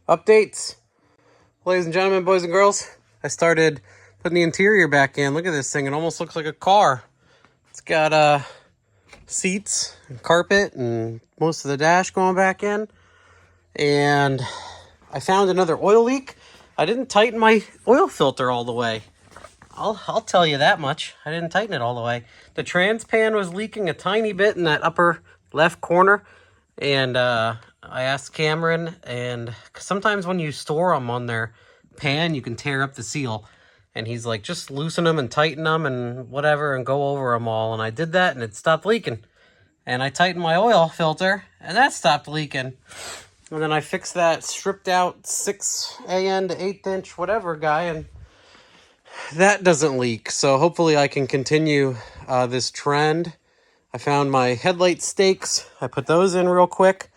Updates. Ladies and gentlemen, boys and girls, I started putting the interior back in. Look at this thing. It almost looks like a car. It's got seats and carpet and most of the dash going back in. And I found another oil leak. I didn't tighten my oil filter all the way. I'll tell you that much. I didn't tighten it all the way. The trans pan was leaking a tiny bit in that upper left corner. And I asked Cameron, and cause sometimes when you store them on their pan, you can tear up the seal. And he's like, just loosen them and tighten them and whatever and go over them all. And I did that and it stopped leaking. And I tightened my oil filter and that stopped leaking. And then I fixed that stripped out 6 AN to 1/8 inch whatever guy, and that doesn't leak. So hopefully I can continue this trend. I found my headlight stakes. I put those in real quick.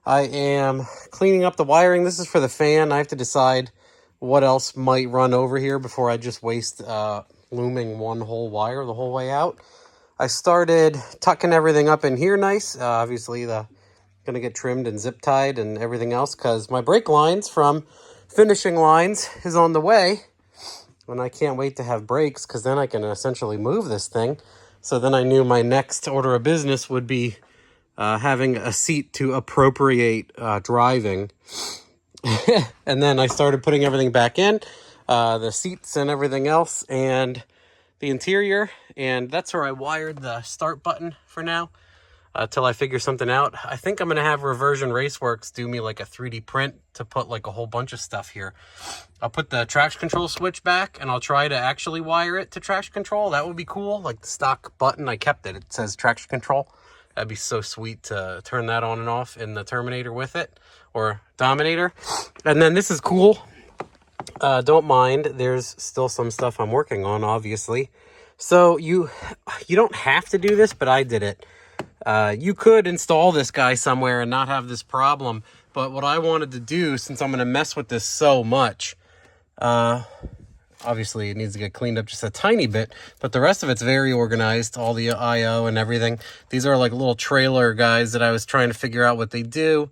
I am cleaning up the wiring. This is for the fan. I have to decide what else might run over here before I just waste looming one whole wire the whole way out. I started tucking everything up in here nice. Obviously the going to get trimmed and zip tied and everything else because my brake lines from Finishing Lines is on the way. And I can't wait to have brakes because then I can essentially move this thing. So then I knew my next order of business would be having a seat to appropriate driving. And then I started putting everything back in, the seats and everything else and the interior. And that's where I wired the start button for now. Till I figure something out. I think I'm going to have Reversion Raceworks do me like a 3D print to put like a whole bunch of stuff here. I'll put the traction control switch back and I'll try to actually wire it to traction control. That would be cool. Like the stock button, I kept it. It says traction control. That'd be so sweet to turn that on and off in the Terminator with it, or Dominator. And then this is cool. Don't mind. There's still some stuff I'm working on, obviously. So you don't have to do this, but I did it. You could install this guy somewhere and not have this problem. But what I wanted to do, since I'm going to mess with this so much, obviously it needs to get cleaned up just a tiny bit, but the rest of it's very organized, all the I/O and everything. These are like little trailer guys that I was trying to figure out what they do.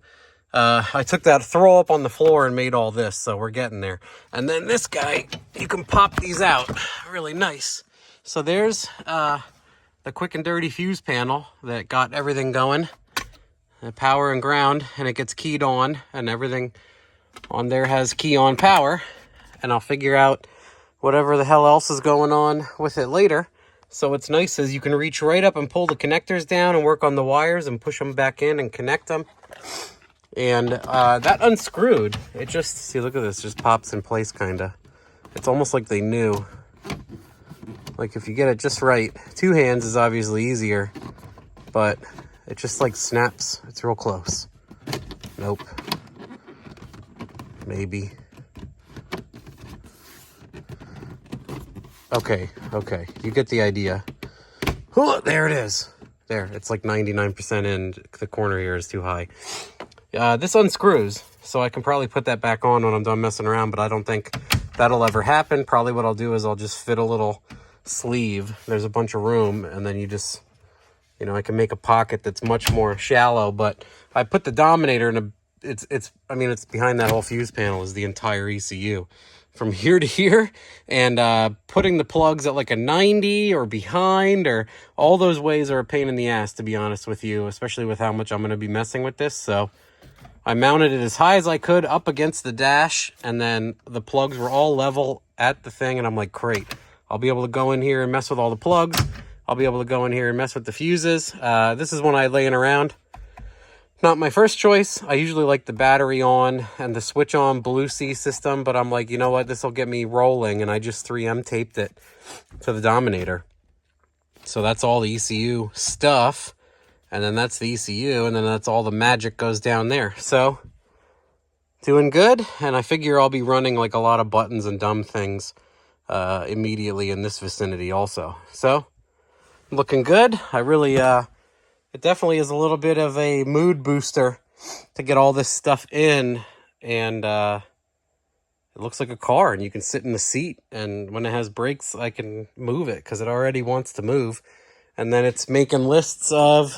I took that throw up on the floor and made all this, so we're getting there. And then this guy, you can pop these out. Really nice. So there's the quick and dirty fuse panel that got everything going, the power and ground, and it gets keyed on, and everything on there has key on power. And I'll figure out whatever the hell else is going on with it later. So what's nice is you can reach right up and pull the connectors down and work on the wires and push them back in and connect them. And that unscrewed. It just, see, look at this, just pops in place kind of. It's almost like they knew. Like if you get it just right, 2 hands is obviously easier, but it just like snaps. It's real close. Nope. Maybe. Okay. You get the idea. Oh, there it is. There, it's like 99% in. The corner here is too high. This unscrews, so I can probably put that back on when I'm done messing around, but I don't think that'll ever happen. Probably what I'll do is I'll just fit a little sleeve. There's a bunch of room, and then you just, I can make a pocket that's much more shallow. But I put the Dominator in a, it's behind that whole fuse panel is the entire ECU from here to here, and putting the plugs at like a 90 or behind, or all those ways are a pain in the ass, to be honest with you, especially with how much I'm going to be messing with this. So I mounted it as high as I could up against the dash, and then the plugs were all level at the thing, and I'm like, great. I'll be able to go in here and mess with all the plugs. I'll be able to go in here and mess with the fuses. This is when I laying around. Not my first choice. I usually like the battery on and the switch on Blue Sea system, but I'm like, you know what? This will get me rolling, and I just 3M taped it to the Dominator. So that's all the ECU stuff, and then that's the ECU, and then that's all the magic goes down there. So doing good, and I figure I'll be running like a lot of buttons and dumb things immediately in this vicinity also. So looking good. I really it definitely is a little bit of a mood booster to get all this stuff in, and it looks like a car, and you can sit in the seat, and when it has brakes I can move it because it already wants to move. And then it's making lists of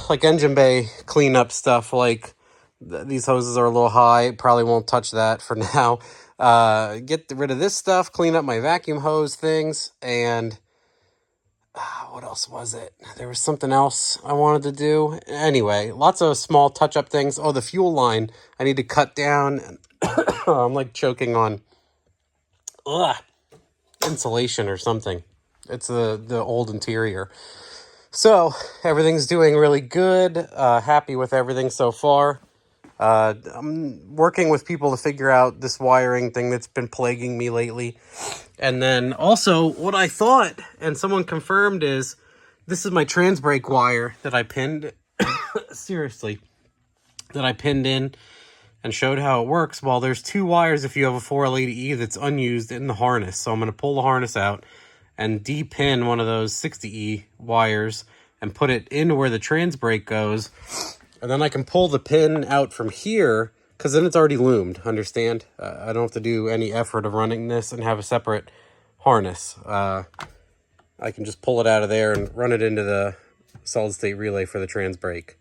like engine bay cleanup stuff, like These hoses are a little high. Probably won't touch that for now. Get rid of this stuff. Clean up my vacuum hose things. And what else was it? There was something else I wanted to do. Anyway, lots of small touch-up things. Oh, the fuel line I need to cut down. I'm like choking on insulation or something. It's the old interior. So everything's doing really good. Happy with everything so far. I'm working with people to figure out this wiring thing that's been plaguing me lately. And then also what I thought, and someone confirmed, is this is my trans brake wire that I pinned. Seriously. That I pinned in and showed how it works. Well, there's two wires if you have a 480E that's unused in the harness. So I'm going to pull the harness out and de-pin one of those 60E wires and put it into where the trans brake goes. And then I can pull the pin out from here, because then it's already loomed, understand? I don't have to do any effort of running this and have a separate harness. I can just pull it out of there and run it into the solid state relay for the trans brake.